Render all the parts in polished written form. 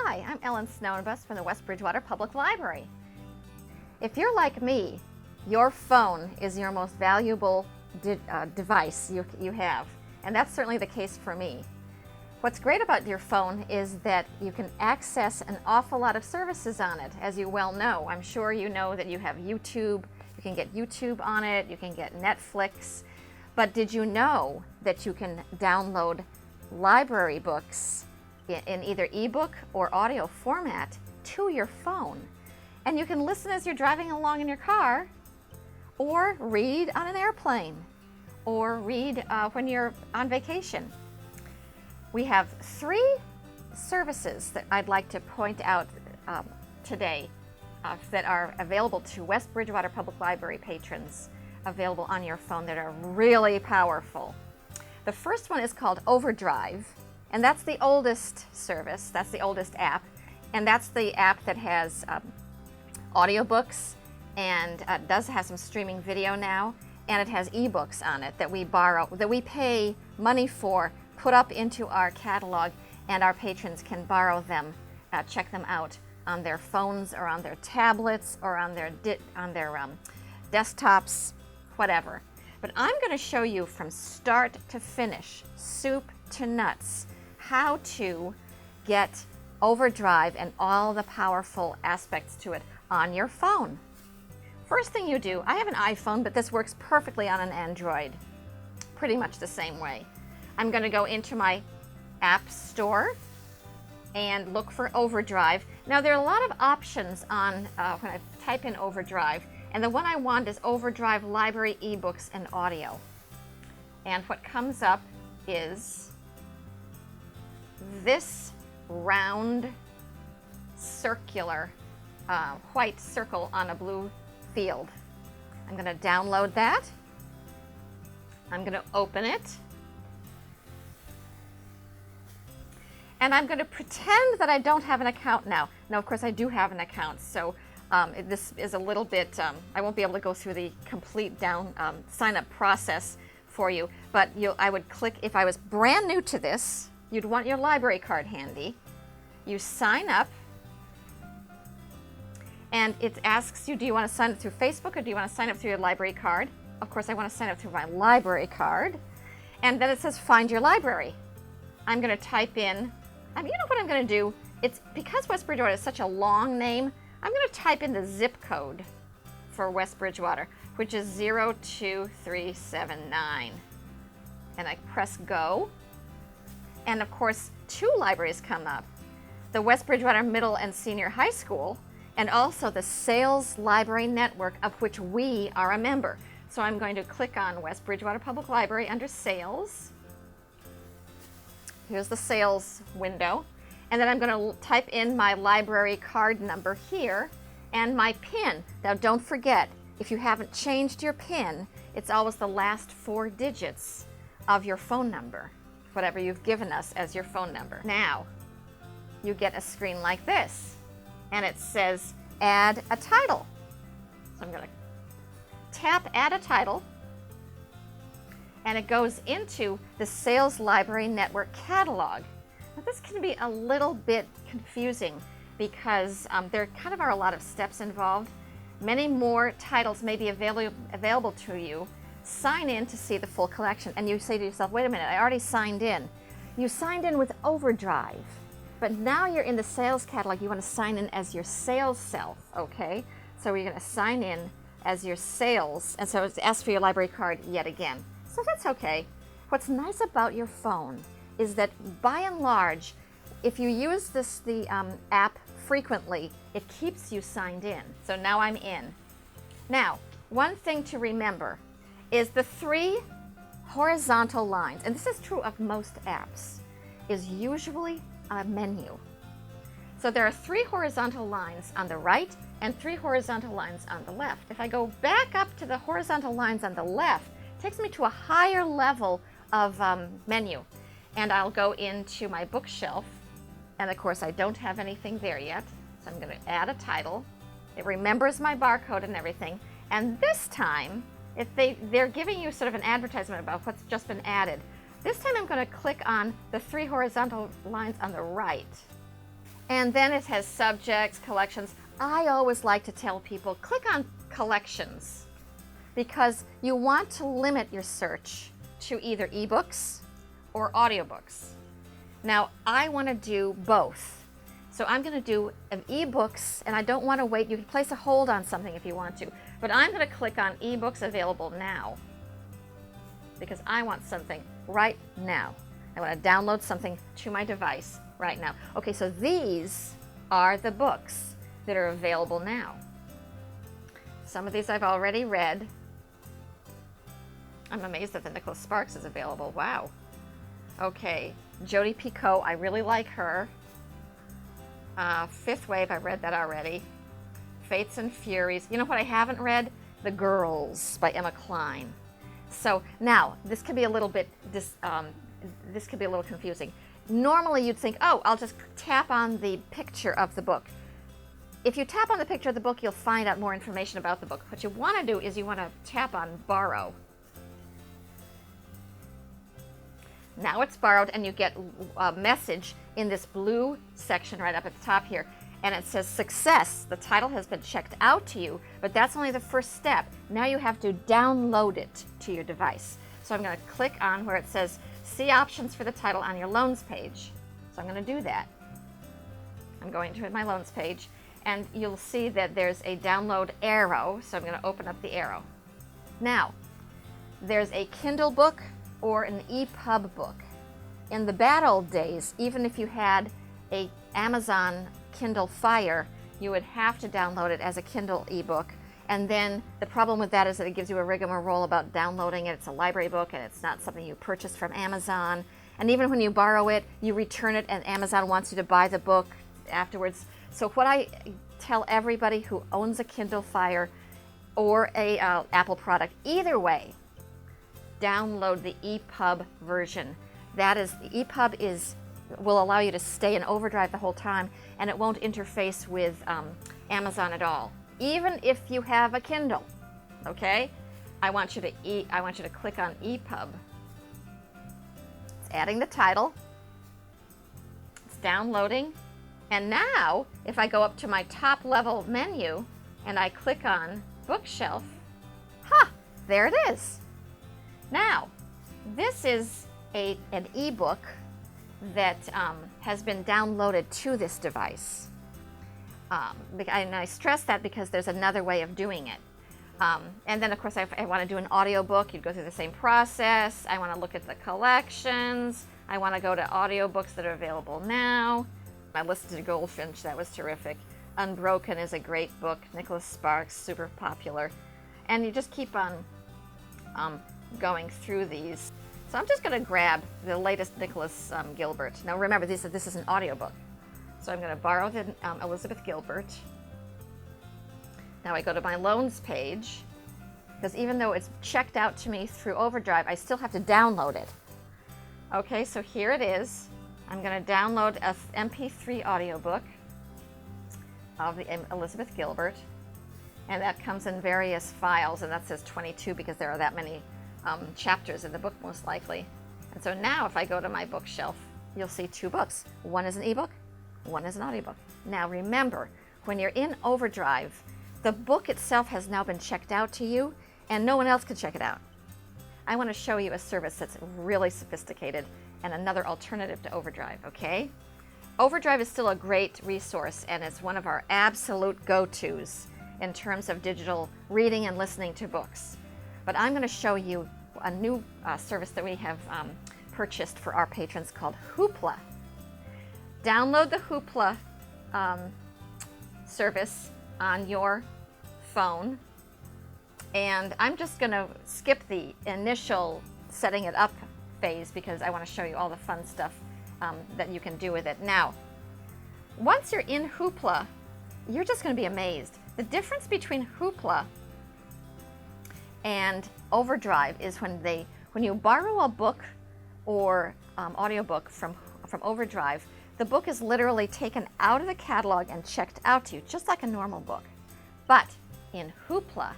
Hi, I'm Ellen Snowbus from the West Bridgewater Public Library. If you're like me, your phone is your most valuable device you have, and that's certainly the case for me. What's great about your phone is that you can access an awful lot of services on it, as you well know. I'm sure you know that you have YouTube, you can get YouTube on it, you can get Netflix, but did you know that you can download library books in either ebook or audio format to your phone? And you can listen as you're driving along in your car, or read on an airplane, or read when you're on vacation. We have 3 services that I'd like to point out today that are available to West Bridgewater Public Library patrons, available on your phone, that are really powerful. The first one is called Overdrive, and that's the oldest service, that's the oldest app, and that's the app that has audiobooks and does have some streaming video now, and it has ebooks on it that we borrow, that we pay money for, put up into our catalog, and our patrons can borrow them, check them out on their phones or on their tablets or on their desktops, whatever. But I'm going to show you from start to finish, soup to nuts, how to get Overdrive and all the powerful aspects to it on your phone. First thing you do, I have an iPhone, but this works perfectly on an Android, pretty much the same way. I'm going to go into my app store and look for Overdrive. Now, there are a lot of options on when I type in Overdrive, and the one I want is Overdrive Library eBooks and Audio. And what comes up is this round, circular, white circle on a blue field. I'm going to download that. I'm going to open it. And I'm going to pretend that I don't have an account now. Now, of course, I do have an account, so this is a little bit, I won't be able to go through the complete sign-up process for you, but I would click, if I was brand new to this, you'd want your library card handy. You sign up, and it asks you, do you want to sign up through Facebook or do you want to sign up through your library card? Of course, I want to sign up through my library card. And then it says, find your library. I'm going to type in, you know what I'm going to do? It's because West Bridgewater is such a long name, I'm going to type in the zip code for West Bridgewater, which is 02379. And I press go. And of course, 2 libraries come up. The West Bridgewater Middle and Senior High School, and also the Sales Library Network, of which we are a member. So I'm going to click on West Bridgewater Public Library under Sales. Here's the sales window. And then I'm going to type in my library card number here and my PIN. Now, don't forget, if you haven't changed your PIN, it's always the last 4 digits of your phone number, whatever you've given us as your phone number. Now, you get a screen like this, and it says add a title. So I'm going to tap add a title, and it goes into the Sales Library Network catalog. Now, this can be a little bit confusing because there kind of are a lot of steps involved. Many more titles may be available to you. Sign in to see the full collection, and you say to yourself, wait a minute, I already signed in. You signed in with Overdrive, but now you're in the sales catalog. You want to sign in as your sales self, okay? So you're going to sign in as your sales, and so it's asked for your library card yet again. So that's okay. What's nice about your phone is that by and large, if you use the app frequently, it keeps you signed in. So now I'm in. Now, one thing to remember is the 3 horizontal lines, and this is true of most apps, is usually a menu. So there are 3 horizontal lines on the right and 3 horizontal lines on the left. If I go back up to the horizontal lines on the left, it takes me to a higher level of menu. And I'll go into my bookshelf, and of course I don't have anything there yet, so I'm going to add a title. It remembers my barcode and everything, and this time they're giving you sort of an advertisement about what's just been added. This time I'm going to click on the 3 horizontal lines on the right, And then it has subjects, collections. I always like to tell people, click on collections, because you want to limit your search to either ebooks or audiobooks. Now, I want to do both. So I'm going to do ebooks, and I don't want to wait. You can place a hold on something if you want to, but I'm going to click on ebooks available now because I want something right now. I want to download something to my device right now. Okay, so these are the books that are available now. Some of these I've already read. I'm amazed that the Nicholas Sparks is available. Wow. Okay, Jodi Picoult, I really like her. Fifth Wave, I've read that already. Fates and Furies. You know what I haven't read? The Girls by Emma Cline. So now, this can be a little bit, this could be a little confusing. Normally you'd think, oh, I'll just tap on the picture of the book. If you tap on the picture of the book, you'll find out more information about the book. What you want to do is you want to tap on Borrow. Now it's borrowed, and you get a message in this blue section right up at the top here, and it says success. The title has been checked out to you, but that's only the first step. Now you have to download it to your device. So I'm going to click on where it says see options for the title on your loans page. So I'm going to do that. I'm going to my loans page, and you'll see that there's a download arrow, so I'm going to open up the arrow. Now, there's a Kindle book or an EPUB book. In the bad old days, even if you had a Amazon Kindle Fire, you would have to download it as a Kindle ebook. And then the problem with that is that it gives you a rigmarole about downloading it. It's a library book and it's not something you purchase from Amazon. And even when you borrow it, you return it and Amazon wants you to buy the book afterwards. So what I tell everybody who owns a Kindle Fire or a Apple product, either way, download the EPUB version. That is, the EPUB will allow you to stay in Overdrive the whole time, and it won't interface with Amazon at all, even if you have a Kindle. Okay, I want you to click on EPUB. It's adding the title. It's downloading, and now if I go up to my top level menu and I click on Bookshelf, there it is. Now, this is an ebook that has been downloaded to this device. And I stress that because there's another way of doing it. And then, of course, if I want to do an audiobook, you'd go through the same process. I want to look at the collections. I want to go to audiobooks that are available now. I listened to Goldfinch. That was terrific. Unbroken is a great book. Nicholas Sparks, super popular. And you just keep on going through these. So I'm just going to grab the latest Nicholas Gilbert. Now remember, this is an audiobook. So I'm going to borrow the Elizabeth Gilbert. Now I go to my loans page, because even though it's checked out to me through Overdrive, I still have to download it. Okay, so here it is. I'm going to download an MP3 audiobook of the Elizabeth Gilbert. And that comes in various files, and that says 22 because there are that many chapters in the book, most likely. And so now if I go to my bookshelf, you'll see two books. One is an ebook, one is an audiobook. Now remember, when you're in Overdrive, the book itself has now been checked out to you, and no one else can check it out. I want to show you a service that's really sophisticated and another alternative to Overdrive, okay? Overdrive is still a great resource, and it's one of our absolute go-tos in terms of digital reading and listening to books. But I'm going to show you a new service that we have purchased for our patrons called Hoopla. Download the Hoopla service on your phone, and I'm just going to skip the initial setting it up phase because I want to show you all the fun stuff that you can do with it. Now, once you're in Hoopla, you're just going to be amazed. The difference between Hoopla and Overdrive is when you borrow a book or audiobook from Overdrive, the book is literally taken out of the catalog and checked out to you, just like a normal book. But in Hoopla,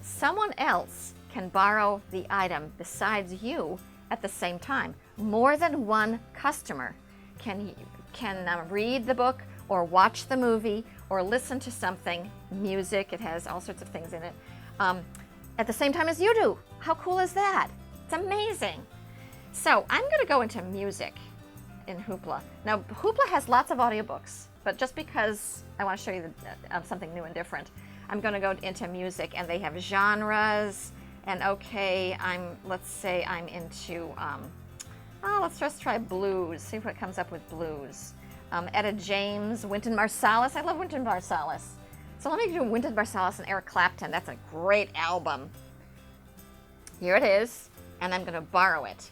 someone else can borrow the item besides you at the same time. More than one customer can can read the book or watch the movie or listen to something, music, it has all sorts of things in it, at the same time as you do. How cool is that? It's amazing. So I'm going to go into music in Hoopla. Now, Hoopla has lots of audiobooks, but just because I want to show you something new and different, I'm going to go into music, and they have genres. And okay, let's say I'm into, let's just try blues, see what comes up with blues. Etta James, Wynton Marsalis. I love Wynton Marsalis. So let me do Wynton Marsalis and Eric Clapton. That's a great album. Here it is, and I'm going to borrow it.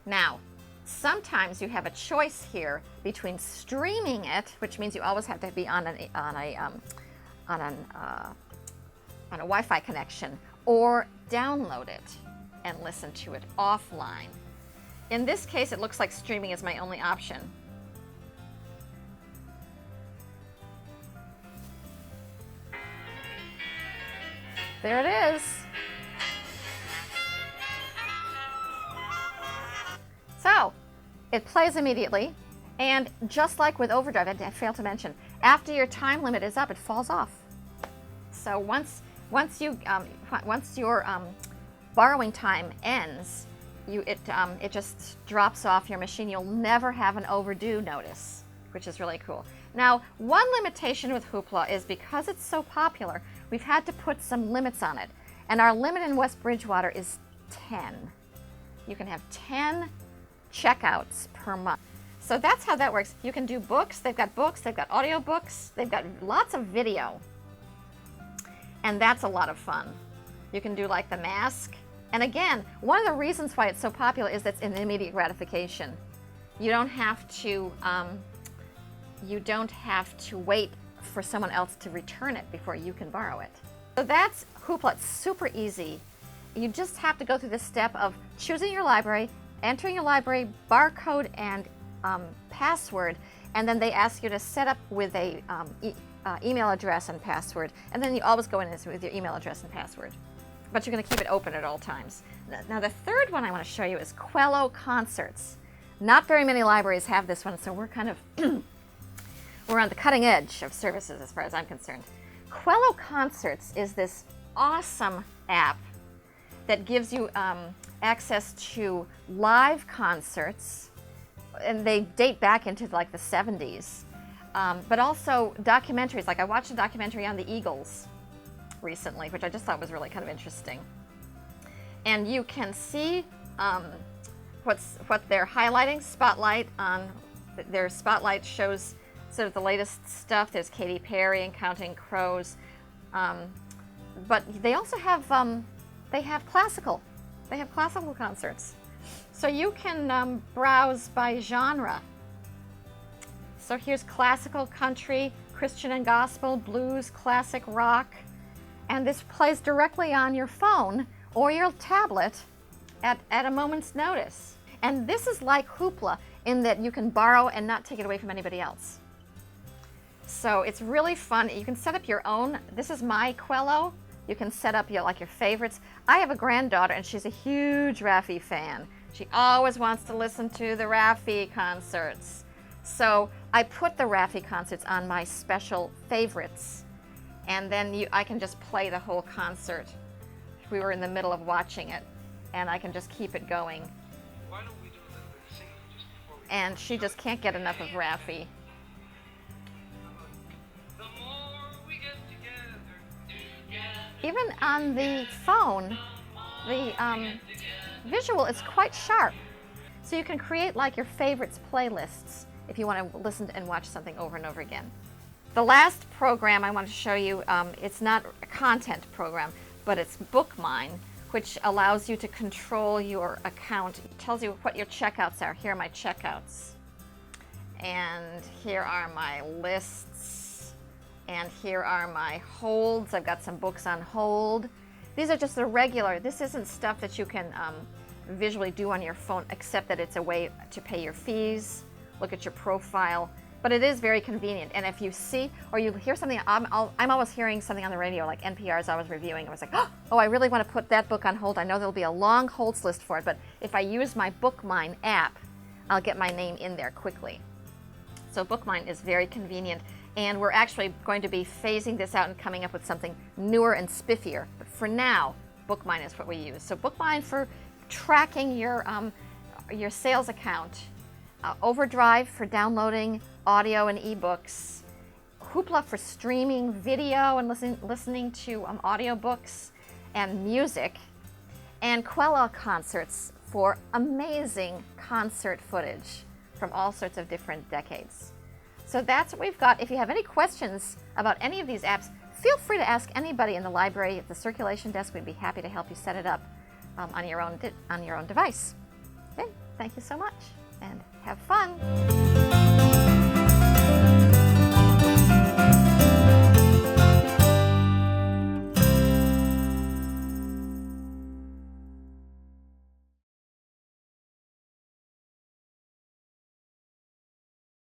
Now, sometimes you have a choice here between streaming it, which means you always have to be on a Wi-Fi connection, or download it and listen to it offline. In this case, it looks like streaming is my only option. There it is. So, it plays immediately, and just like with Overdrive, I failed to mention, after your time limit is up, it falls off. So once your borrowing time ends, it just drops off your machine. You'll never have an overdue notice, which is really cool. Now, one limitation with Hoopla is because it's so popular, we've had to put some limits on it. And our limit in West Bridgewater is 10. You can have 10 checkouts per month. So that's how that works. You can do books, they've got audio books, they've got lots of video. And that's a lot of fun. You can do like The Mask. And again, one of the reasons why it's so popular is that it's an immediate gratification. You don't have to wait for someone else to return it before you can borrow it. So that's Hoopla. It's super easy. You just have to go through the step of choosing your library, entering your library barcode and password, and then they ask you to set up with a email address and password, and then you always go in with your email address and password. But you're going to keep it open at all times. Now the third one I want to show you is Quello Concerts. Not very many libraries have this one, so we're kind of we're on the cutting edge of services as far as I'm concerned. Quello Concerts is this awesome app that gives you access to live concerts, and they date back into like the 70s, but also documentaries. Like I watched a documentary on the Eagles recently, which I just thought was really kind of interesting. And you can see what they're highlighting. Spotlight on their spotlight shows sort of the latest stuff. There's Katy Perry and Counting Crows, but they also have classical. They have classical concerts, so you can browse by genre. So here's classical, country, Christian and gospel, blues, classic rock. And this plays directly on your phone or your tablet at a moment's notice. And this is like Hoopla in that you can borrow and not take it away from anybody else. So it's really fun. You can set up your own. This is my Quello. You can set up your favorites. I have a granddaughter, and she's a huge Raffi fan. She always wants to listen to the Raffi concerts. So I put the Raffi concerts on my special favorites. And then I can just play the whole concert. We were in the middle of watching it, and I can just keep it going. Why don't we do a little bit of singing just before we... And she just can't get enough of Raffi. The more we get together. Even on the phone, the visual is quite sharp. So you can create like your favorites playlists if you want to listen and watch something over and over again. The last program I want to show you, it's not a content program, but it's BookMine, which allows you to control your account. It tells you what your checkouts are. Here are my checkouts. And here are my lists. And here are my holds. I've got some books on hold. These are just the regular. This isn't stuff that you can visually do on your phone, except that it's a way to pay your fees, look at your profile. But it is very convenient, and if you see or you hear something, I'm always hearing something on the radio, like NPR is always reviewing. I was like, oh, I really want to put that book on hold. I know there'll be a long holds list for it, but if I use my BookMine app, I'll get my name in there quickly. So Bookmine is very convenient, and we're actually going to be phasing this out and coming up with something newer and spiffier. But for now, Bookmine is what we use. So Bookmine for tracking your sales account, Overdrive for downloading audio and ebooks, Hoopla for streaming video and listening to audiobooks and music, and Quella Concerts for amazing concert footage from all sorts of different decades. So that's what we've got. If you have any questions about any of these apps, feel free to ask anybody in the library at the circulation desk. We'd be happy to help you set it up on your own device. Okay, thank you so much, and have fun.